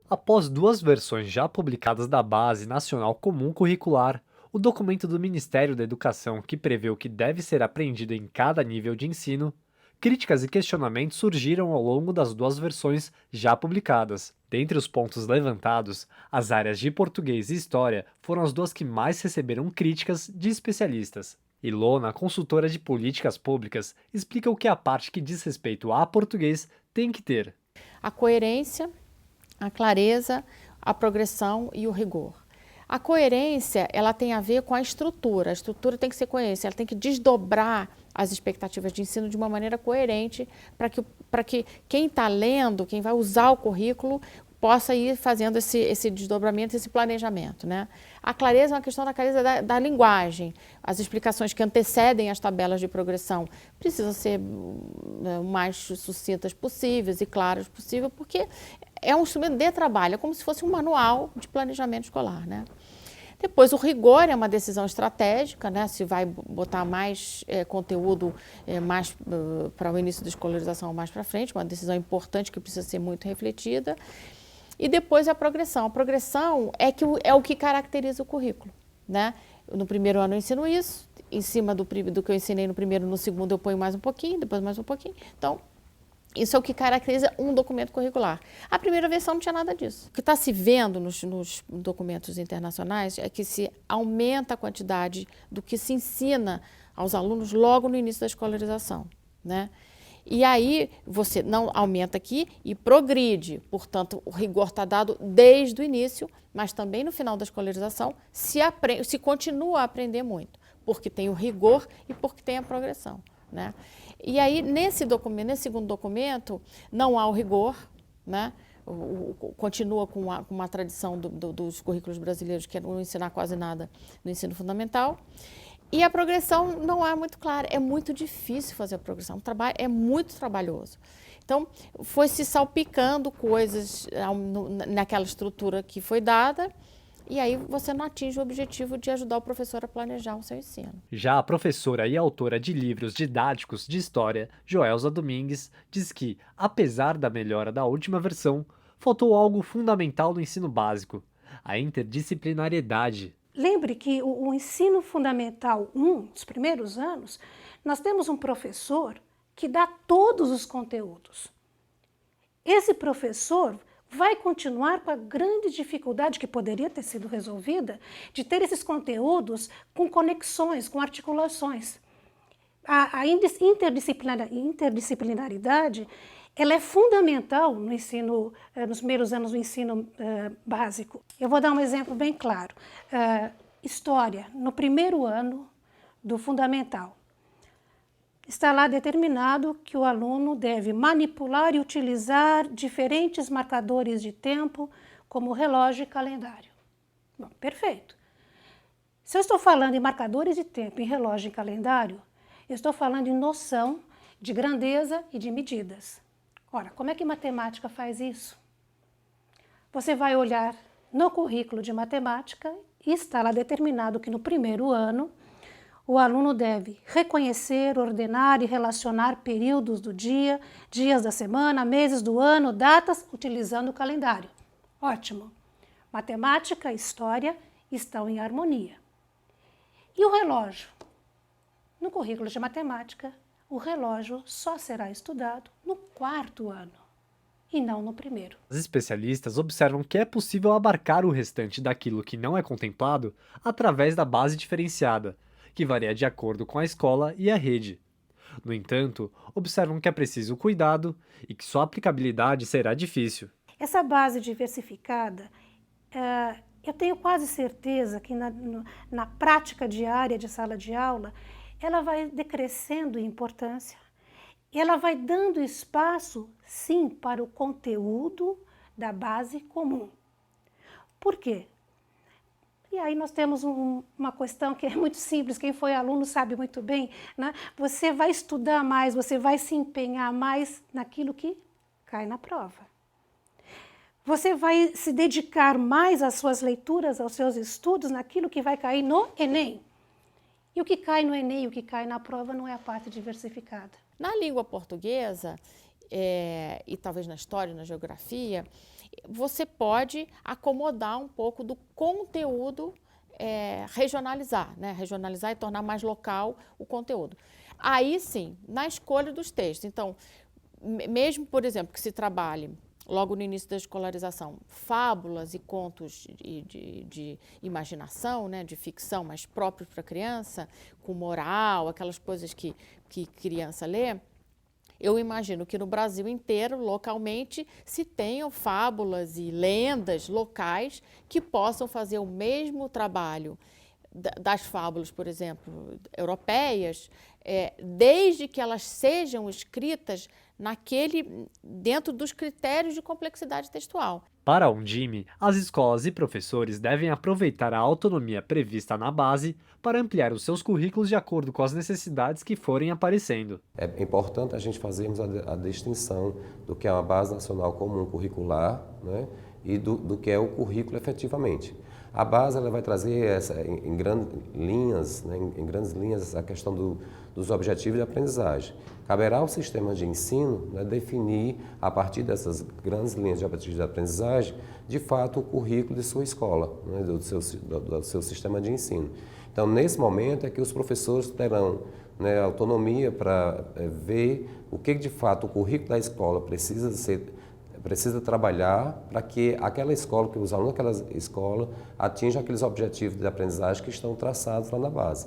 Após duas versões já publicadas da Base Nacional Comum Curricular, o documento do Ministério da Educação que prevê o que deve ser aprendido em cada nível de ensino, críticas e questionamentos surgiram ao longo das duas versões já publicadas. Dentre os pontos levantados, as áreas de português e história foram as duas que mais receberam críticas de especialistas. Ilona, consultora de políticas públicas, explica o que a parte que diz respeito a português tem que ter. A coerência, a clareza, a progressão e o rigor. A coerência, ela tem a ver com a estrutura tem que ser coerência, ela tem que desdobrar as expectativas de ensino de uma maneira coerente para que quem está lendo, quem vai usar o currículo, possa ir fazendo esse desdobramento, esse planejamento, né? A clareza é uma questão da clareza da linguagem. As explicações que antecedem as tabelas de progressão precisam ser o mais sucintas possíveis e claras possível, porque é um instrumento de trabalho, é como se fosse um manual de planejamento escolar, né? Depois, o rigor é uma decisão estratégica, né? Se vai botar mais conteúdo mais para o início da escolarização ou mais para frente, uma decisão importante que precisa ser muito refletida. E depois a progressão. A progressão é o que caracteriza o currículo, né? No primeiro ano eu ensino isso, em cima do que eu ensinei no primeiro, no segundo eu ponho mais um pouquinho, depois mais um pouquinho. Então, isso é o que caracteriza um documento curricular. A primeira versão não tinha nada disso. O que está se vendo nos documentos internacionais é que se aumenta a quantidade do que se ensina aos alunos logo no início da escolarização, né? E aí você não aumenta aqui e progride. Portanto, o rigor está dado desde o início, mas também no final da escolarização se continua a aprender muito, porque tem o rigor e porque tem a progressão, né? E aí, nesse segundo documento, não há o rigor, né? Continua com uma tradição dos currículos brasileiros, que é não ensinar quase nada no ensino fundamental. E a progressão não é muito clara, é muito difícil fazer a progressão, o trabalho é muito trabalhoso. Então, foi se salpicando coisas naquela estrutura que foi dada, e aí você não atinge o objetivo de ajudar o professor a planejar o seu ensino. Já a professora e autora de livros didáticos de história, Joelza Domingues, diz que, apesar da melhora da última versão, faltou algo fundamental no ensino básico: a interdisciplinariedade. Lembre que o ensino fundamental 1, os primeiros anos, nós temos um professor que dá todos os conteúdos. Esse professor vai continuar com a grande dificuldade que poderia ter sido resolvida de ter esses conteúdos com conexões, com articulações. A interdisciplinaridade ela é fundamental no ensino, nos primeiros anos do ensino básico. Eu vou dar um exemplo bem claro. História, no primeiro ano do fundamental. Está lá determinado que o aluno deve manipular e utilizar diferentes marcadores de tempo, como relógio e calendário. Bom, perfeito. Se eu estou falando em marcadores de tempo, em relógio e calendário, eu estou falando em noção de grandeza e de medidas. Ora, como é que matemática faz isso? Você vai olhar no currículo de matemática e está lá determinado que no primeiro ano o aluno deve reconhecer, ordenar e relacionar períodos do dia, dias da semana, meses do ano, datas, utilizando o calendário. Ótimo! Matemática e história estão em harmonia. E o relógio? No currículo de matemática, o relógio só será estudado no quarto ano e não no primeiro. Os especialistas observam que é possível abarcar o restante daquilo que não é contemplado através da base diferenciada, que varia de acordo com a escola e a rede. No entanto, observam que é preciso cuidado e que sua aplicabilidade será difícil. Essa base diversificada, eu tenho quase certeza que na prática diária de sala de aula, ela vai decrescendo em importância. E ela vai dando espaço, sim, para o conteúdo da base comum. Por quê? E aí nós temos uma questão que é muito simples, quem foi aluno sabe muito bem, né? Você vai estudar mais, você vai se empenhar mais naquilo que cai na prova. Você vai se dedicar mais às suas leituras, aos seus estudos, naquilo que vai cair no Enem. E o que cai no Enem, o que cai na prova não é a parte diversificada. Na língua portuguesa, e talvez na história, na geografia, você pode acomodar um pouco do conteúdo, regionalizar, né? Regionalizar e tornar mais local o conteúdo. Aí sim, na escolha dos textos. Então, mesmo, por exemplo, que se trabalhe logo no início da escolarização, fábulas e contos de imaginação, né, de ficção, mas próprios para criança, com moral, aquelas coisas que criança lê, eu imagino que no Brasil inteiro, localmente, se tenham fábulas e lendas locais que possam fazer o mesmo trabalho das fábulas, por exemplo, europeias, desde que elas sejam escritas dentro dos critérios de complexidade textual. Para a Undime, as escolas e professores devem aproveitar a autonomia prevista na base para ampliar os seus currículos de acordo com as necessidades que forem aparecendo. É importante a gente fazermos a distinção do que é uma base nacional comum curricular, né, e do que é o currículo efetivamente. A base ela vai trazer em grandes linhas, né, essa questão dos objetivos de aprendizagem. Caberá ao sistema de ensino, né, definir, a partir dessas grandes linhas de objetivos de aprendizagem, de fato o currículo de sua escola, né, do seu sistema de ensino. Então, nesse momento é que os professores terão, né, autonomia para ver o que de fato o currículo da escola precisa trabalhar para que aquela escola, que os alunos daquela escola atinjam aqueles objetivos de aprendizagem que estão traçados lá na base.